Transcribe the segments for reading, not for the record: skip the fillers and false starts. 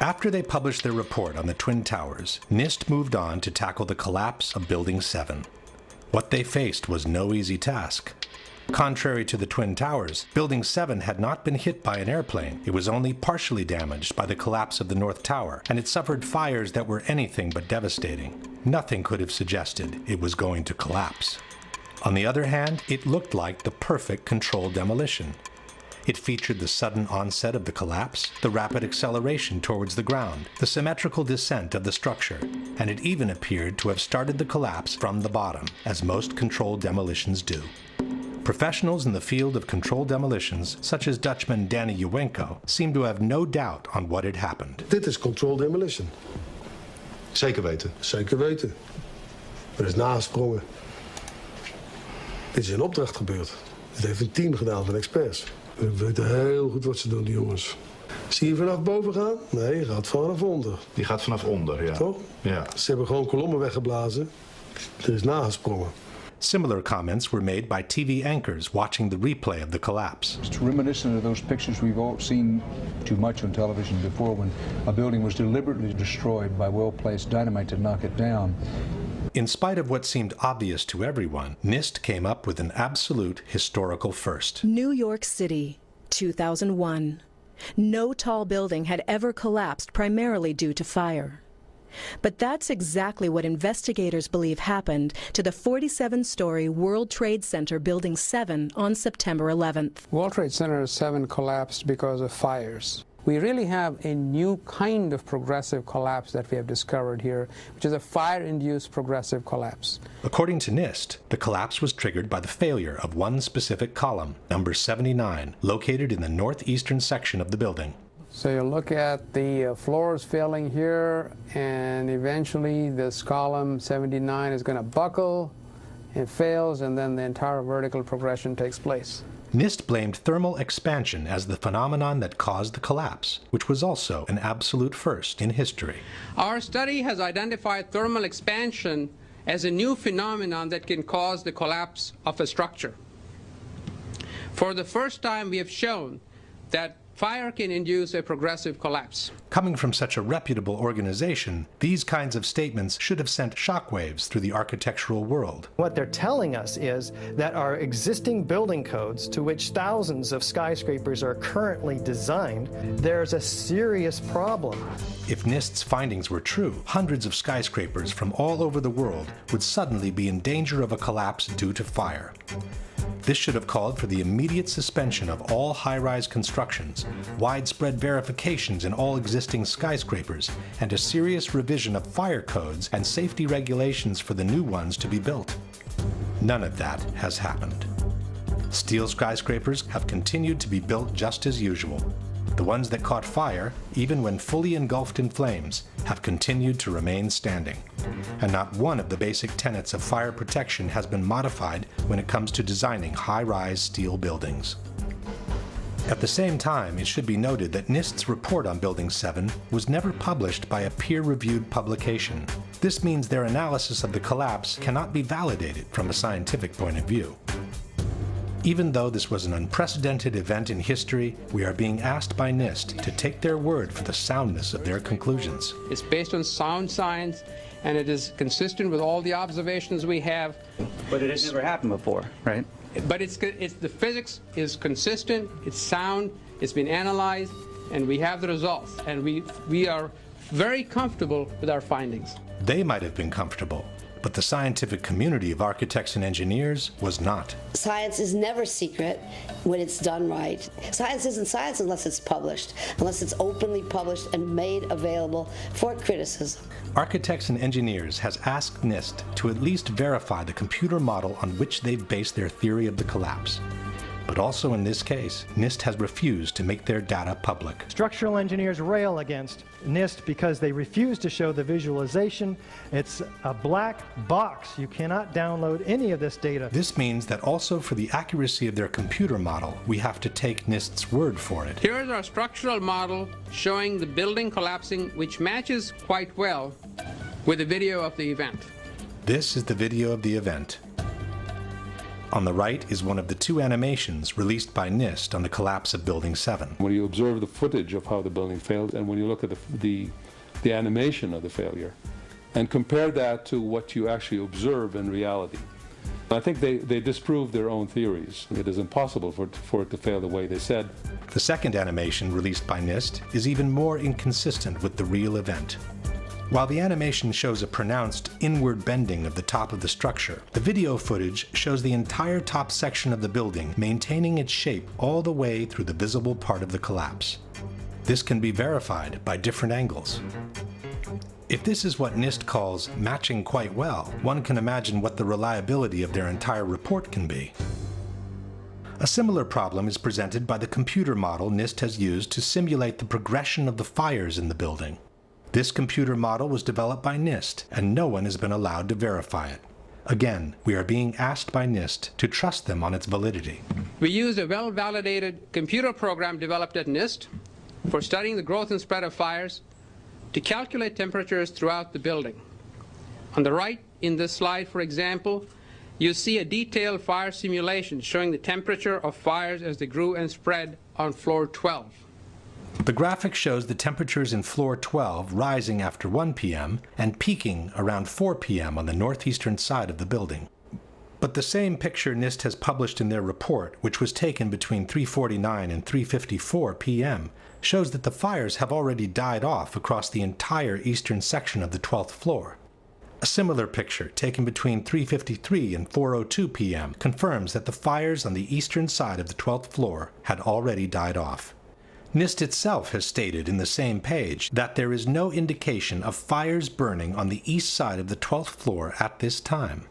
After they published their report on the Twin Towers, NIST moved on to tackle the collapse of Building 7. What they faced was no easy task. Contrary to the Twin Towers, Building 7 had not been hit by an airplane. It was only partially damaged by the collapse of the North Tower, and it suffered fires that were anything but devastating. Nothing could have suggested it was going to collapse. On the other hand, it looked like the perfect controlled demolition. It featured the sudden onset of the collapse, the rapid acceleration towards the ground, the symmetrical descent of the structure, and it even appeared to have started the collapse from the bottom, as most controlled demolitions do. Professionals in the field of controlled demolitions, such as Dutchman Danny Uwenko, seem to have no doubt on what had happened. Dit is controlled demolition. Zeker weten? Zeker weten. Er is nagesprongen. Dit is in opdracht gebeurd. Dit heeft een team gedaan van experts. We weten heel goed wat ze doen, die jongens. Zie je vanaf boven gaan? Nee, je gaat vanaf onder. Die gaat vanaf onder, ja. Toch? Ja. Ze hebben gewoon kolommen weggeblazen. Er is nagesprongen. Similar comments were made by TV anchors watching the replay of the collapse. It's reminiscent of those pictures we've all seen too much on television before when a building was deliberately destroyed by well-placed dynamite to knock it down. In spite of what seemed obvious to everyone, NIST came up with an absolute historical first. New York City, 2001. No tall building had ever collapsed primarily due to fire. But that's exactly what investigators believe happened to the 47-story World Trade Center Building 7 on September 11th. World Trade Center 7 collapsed because of fires. We really have a new kind of progressive collapse that we have discovered here, which is a fire-induced progressive collapse. According to NIST, the collapse was triggered by the failure of one specific column, number 79, located in the northeastern section of the building. So you look at the floors failing here, and eventually this column 79 is going to buckle, it fails, and then the entire vertical progression takes place. NIST blamed thermal expansion as the phenomenon that caused the collapse, which was also an absolute first in history. Our study has identified thermal expansion as a new phenomenon that can cause the collapse of a structure. For the first time, we have shown that fire can induce a progressive collapse. Coming from such a reputable organization, these kinds of statements should have sent shockwaves through the architectural world. What they're telling us is that our existing building codes, to which thousands of skyscrapers are currently designed, there's a serious problem. If NIST's findings were true, hundreds of skyscrapers from all over the world would suddenly be in danger of a collapse due to fire. This should have called for the immediate suspension of all high-rise constructions, widespread verifications in all existing skyscrapers, and a serious revision of fire codes and safety regulations for the new ones to be built. None of that has happened. Steel skyscrapers have continued to be built just as usual. The ones that caught fire, even when fully engulfed in flames, have continued to remain standing. And not one of the basic tenets of fire protection has been modified when it comes to designing high-rise steel buildings. At the same time, it should be noted that NIST's report on Building 7 was never published by a peer-reviewed publication. This means their analysis of the collapse cannot be validated from a scientific point of view. Even though this was an unprecedented event in history, we are being asked by NIST to take their word for the soundness of their conclusions. It's based on sound science, and it is consistent with all the observations we have. But it has never happened before, right? But the physics is consistent, it's sound, it's been analyzed, and we have the results. And we are very comfortable with our findings. They might have been comfortable, but the scientific community of architects and engineers was not. Science is never secret when it's done right. Science isn't science unless it's published, unless it's openly published and made available for criticism. Architects and Engineers has asked NIST to at least verify the computer model on which they've based their theory of the collapse. But also in this case, NIST has refused to make their data public. Structural engineers rail against NIST because they refuse to show the visualization. It's a black box. You cannot download any of this data. This means that also for the accuracy of their computer model, we have to take NIST's word for it. Here is our structural model showing the building collapsing, which matches quite well with the video of the event. This is the video of the event. On the right is one of the two animations released by NIST on the collapse of Building 7. When you observe the footage of how the building failed, and when you look at the animation of the failure, and compare that to what you actually observe in reality, I think they disprove their own theories. It is impossible for it to fail the way they said. The second animation released by NIST is even more inconsistent with the real event. While the animation shows a pronounced inward bending of the top of the structure, the video footage shows the entire top section of the building maintaining its shape all the way through the visible part of the collapse. This can be verified by different angles. If this is what NIST calls matching quite well, one can imagine what the reliability of their entire report can be. A similar problem is presented by the computer model NIST has used to simulate the progression of the fires in the building. This computer model was developed by NIST, and no one has been allowed to verify it. Again, we are being asked by NIST to trust them on its validity. We used a well-validated computer program developed at NIST for studying the growth and spread of fires to calculate temperatures throughout the building. On the right in this slide, for example, you see a detailed fire simulation showing the temperature of fires as they grew and spread on floor 12. The graphic shows the temperatures in floor 12 rising after 1 p.m. and peaking around 4 p.m. on the northeastern side of the building. But the same picture NIST has published in their report, which was taken between 3:49 and 3:54 p.m., shows that the fires have already died off across the entire eastern section of the 12th floor. A similar picture, taken between 3:53 and 4:02 p.m., confirms that the fires on the eastern side of the 12th floor had already died off. NIST itself has stated in the same page that there is no indication of fires burning on the east side of the 12th floor at this time.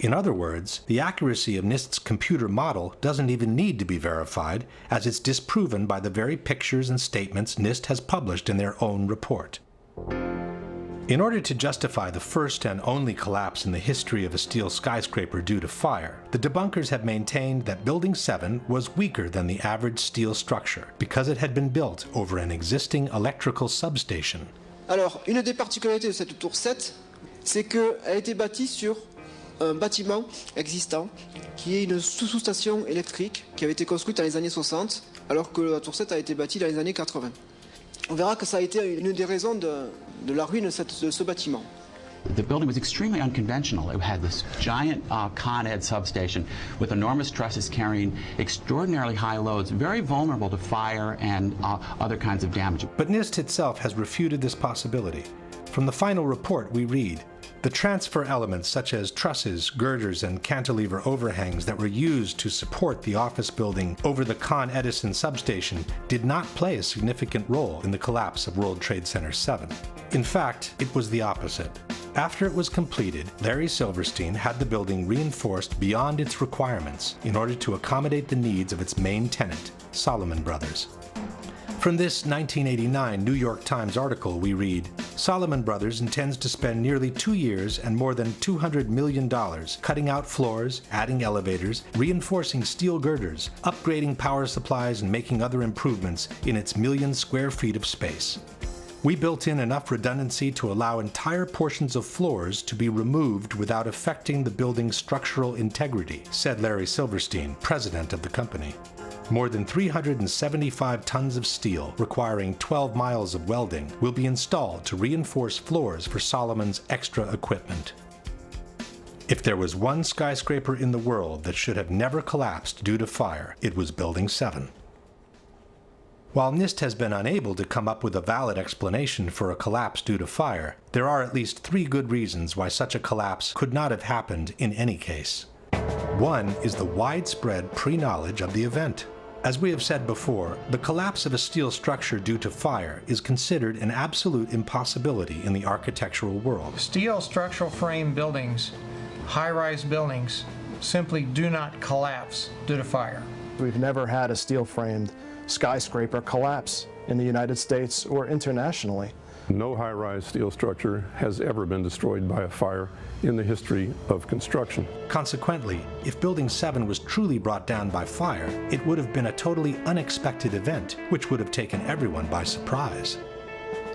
In other words, the accuracy of NIST's computer model doesn't even need to be verified, as it's disproven by the very pictures and statements NIST has published in their own report. In order to justify the first and only collapse in the history of a steel skyscraper due to fire, the debunkers have maintained that Building 7 was weaker than the average steel structure because it had been built over an existing electrical substation. Alors, une des particularités de cette tour 7, c'est qu'elle a été bâtie sur un bâtiment existant qui est une sous-station électrique qui avait été construite dans les années 60 alors que la tour 7 a été bâtie dans les années 80. On verra que ça a été une des raisons de la ruine de ce bâtiment. The building was extremely unconventional. It had this giant Con Ed substation with enormous trusses carrying extraordinarily high loads, very vulnerable to fire and other kinds of damage. But NIST itself has refuted this possibility. From the final report we read, the transfer elements such as trusses, girders, and cantilever overhangs that were used to support the office building over the Con Edison substation did not play a significant role in the collapse of World Trade Center 7. In fact, it was the opposite. After it was completed, Larry Silverstein had the building reinforced beyond its requirements in order to accommodate the needs of its main tenant, Salomon Brothers. From this 1989 New York Times article we read, Salomon Brothers intends to spend nearly 2 years and more than $200 million cutting out floors, adding elevators, reinforcing steel girders, upgrading power supplies, and making other improvements in its million square feet of space. We built in enough redundancy to allow entire portions of floors to be removed without affecting the building's structural integrity, said Larry Silverstein, president of the company. More than 375 tons of steel, requiring 12 miles of welding, will be installed to reinforce floors for Salomon's extra equipment. If there was one skyscraper in the world that should have never collapsed due to fire, it was Building 7. While NIST has been unable to come up with a valid explanation for a collapse due to fire, there are at least 3 good reasons why such a collapse could not have happened in any case. One is the widespread pre-knowledge of the event. As we have said before, the collapse of a steel structure due to fire is considered an absolute impossibility in the architectural world. Steel structural frame buildings, high-rise buildings, simply do not collapse due to fire. We've never had a steel-framed skyscraper collapse in the United States or internationally. No high-rise steel structure has ever been destroyed by a fire in the history of construction. Consequently, if Building 7 was truly brought down by fire, it would have been a totally unexpected event, which would have taken everyone by surprise.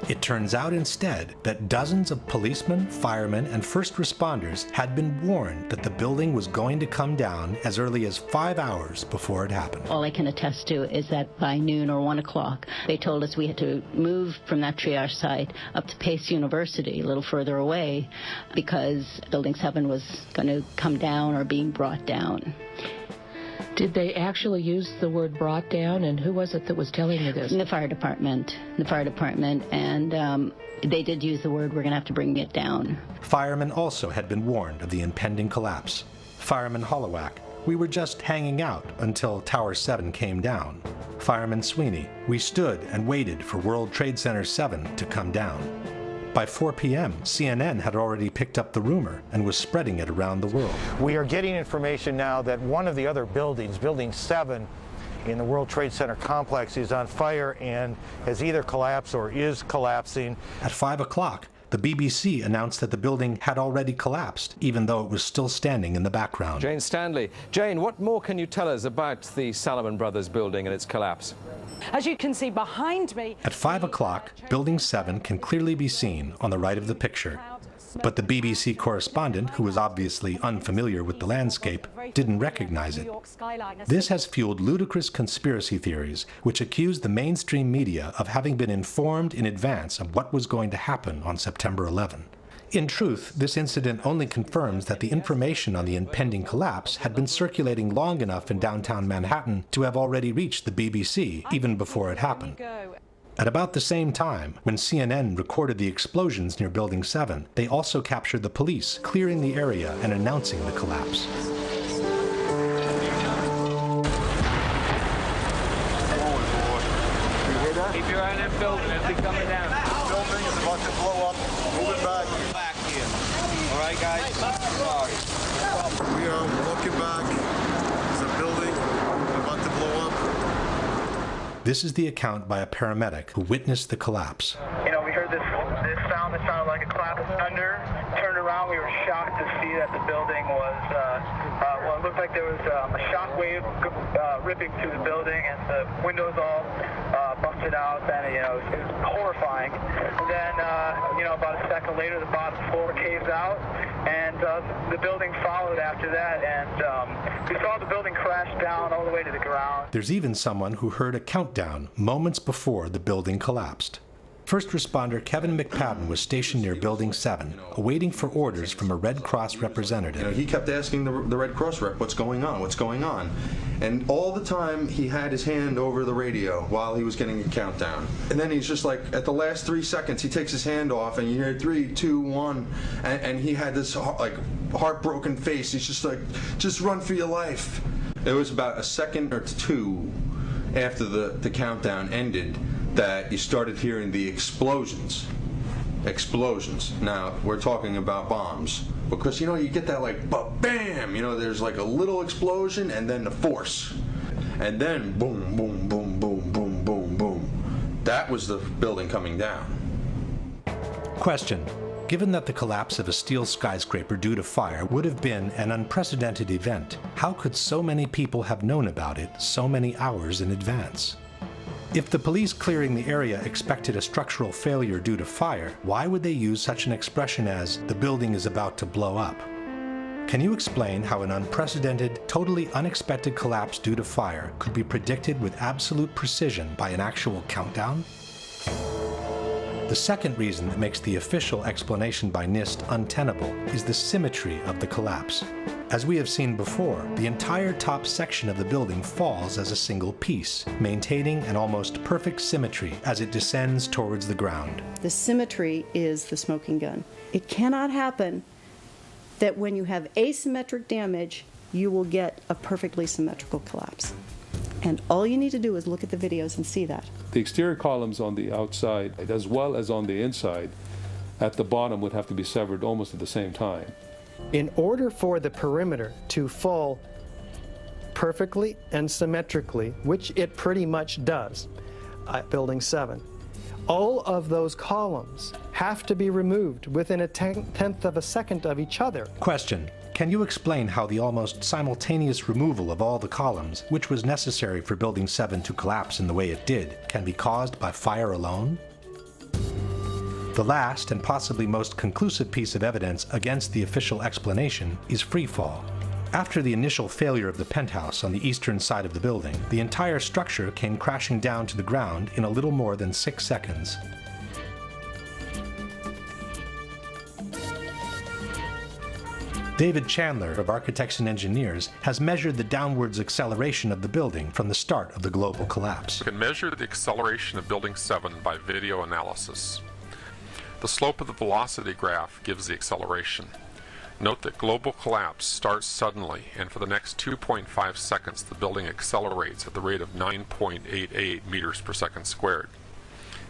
It turns out instead that dozens of policemen, firemen, and first responders had been warned that the building was going to come down as early as 5 hours before it happened. All I can attest to is that by noon or 1 o'clock, they told us we had to move from that triage site up to Pace University, a little further away, because Building 7 was going to come down or being brought down. Did they actually use the word brought down, and who was it that was telling you this? The fire department, and they did use the word, we're going to have to bring it down. Firemen also had been warned of the impending collapse. Fireman Holowak, we were just hanging out until Tower 7 came down. Fireman Sweeney, we stood and waited for World Trade Center 7 to come down. By 4 p.m., CNN had already picked up the rumor and was spreading it around the world. We are getting information now that one of the other buildings, Building 7, in the World Trade Center complex, is on fire and has either collapsed or is collapsing. At 5 o'clock, the BBC announced that the building had already collapsed, even though it was still standing in the background. Jane Stanley. Jane, what more can you tell us about the Salomon Brothers building and its collapse? As you can see behind me... At 5 o'clock, Building 7 can clearly be seen on the right of the picture. But the BBC correspondent, who was obviously unfamiliar with the landscape, didn't recognize it. This has fueled ludicrous conspiracy theories, which accuse the mainstream media of having been informed in advance of what was going to happen on September 11. In truth, this incident only confirms that the information on the impending collapse had been circulating long enough in downtown Manhattan to have already reached the BBC even before it happened. At about the same time, when CNN recorded the explosions near Building 7, they also captured the police clearing the area and announcing the collapse. Keep your eye on that building, it'll be coming down. The building is about to blow up. Move it back here. All right, guys? We are walking back. There's a building about to blow up. This is the account by a paramedic who witnessed the collapse. You know, we heard this sound that sounded like a clap of thunder. Turned around, we were shocked to see that the building was, well, it looked like there was a shock wave ripping through the building, and the windows all busted out, and, you know, it was horrifying. Then, you know, about a second later, the bottom floor caves out, and the building followed after that, and we saw the building crash down all the way to the ground. There's even someone who heard a countdown moments before the building collapsed. First responder Kevin McPadden was stationed near Building 7, awaiting for orders from a Red Cross representative. You know, he kept asking the Red Cross rep, what's going on, what's going on? And all the time he had his hand over the radio while he was getting a countdown. And then he's just like, at the last 3 seconds, he takes his hand off and you hear 3, 2, 1, and he had this like heartbroken face. He's just like, just run for your life. It was about a second or two after the countdown ended that you started hearing the explosions. Now, we're talking about bombs. Because, you know, you get that like, bam! You know, there's like a little explosion and then the force. And then boom, boom, boom, boom, boom, boom, boom. That was the building coming down. Question. Given that the collapse of a steel skyscraper due to fire would have been an unprecedented event, how could so many people have known about it so many hours in advance? If the police clearing the area expected a structural failure due to fire, why would they use such an expression as, the building is about to blow up? Can you explain how an unprecedented, totally unexpected collapse due to fire could be predicted with absolute precision by an actual countdown? The second reason that makes the official explanation by NIST untenable is the symmetry of the collapse. As we have seen before, the entire top section of the building falls as a single piece, maintaining an almost perfect symmetry as it descends towards the ground. The symmetry is the smoking gun. It cannot happen that when you have asymmetric damage, you will get a perfectly symmetrical collapse. And all you need to do is look at the videos and see that. The exterior columns on the outside, as well as on the inside, at the bottom would have to be severed almost at the same time. In order for the perimeter to fall perfectly and symmetrically, which it pretty much does at Building 7, all of those columns have to be removed within a tenth of a second of each other. Question. Can you explain how the almost simultaneous removal of all the columns, which was necessary for Building 7 to collapse in the way it did, can be caused by fire alone? The last and possibly most conclusive piece of evidence against the official explanation is free fall. After the initial failure of the penthouse on the eastern side of the building, the entire structure came crashing down to the ground in a little more than 6 seconds. David Chandler of Architects and Engineers has measured the downwards acceleration of the building from the start of the global collapse. We can measure the acceleration of Building 7 by video analysis. The slope of the velocity graph gives the acceleration. Note that global collapse starts suddenly, and for the next 2.5 seconds the building accelerates at the rate of 9.88 meters per second squared.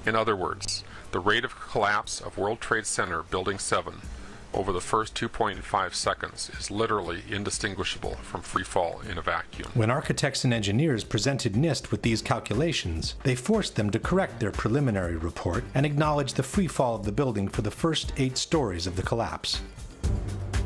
In other words, the rate of collapse of World Trade Center Building 7 over the first 2.5 seconds is literally indistinguishable from free fall in a vacuum. When Architects and Engineers presented NIST with these calculations, they forced them to correct their preliminary report and acknowledge the free fall of the building for the first 8 stories of the collapse.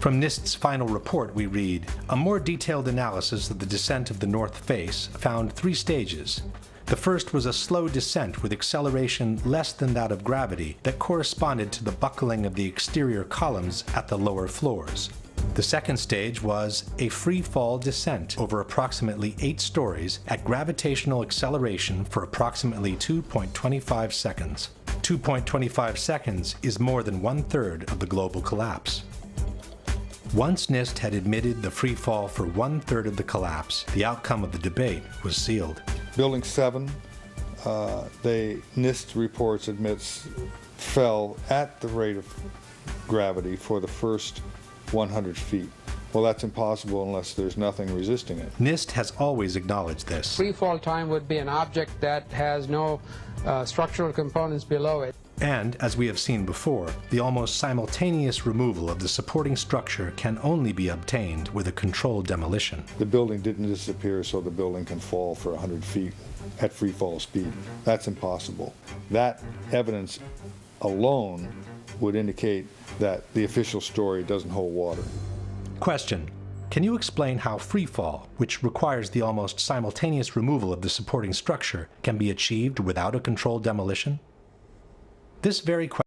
From NIST's final report we read, a more detailed analysis of the descent of the north face found 3 stages. The first was a slow descent with acceleration less than that of gravity that corresponded to the buckling of the exterior columns at the lower floors. The second stage was a free fall descent over approximately 8 stories at gravitational acceleration for approximately 2.25 seconds. 2.25 seconds is more than 1/3 of the global collapse. Once NIST had admitted the free fall for 1/3 of the collapse, the outcome of the debate was sealed. Building 7, NIST reports admits fell at the rate of gravity for the first 100 feet. Well, that's impossible unless there's nothing resisting it. NIST has always acknowledged this. Free fall time would be an object that has no structural components below it. And, as we have seen before, the almost simultaneous removal of the supporting structure can only be obtained with a controlled demolition. The building didn't disappear so the building can fall for 100 feet at free fall speed. That's impossible. That evidence alone would indicate that the official story doesn't hold water. Question: can you explain how free fall, which requires the almost simultaneous removal of the supporting structure, can be achieved without a controlled demolition? This very question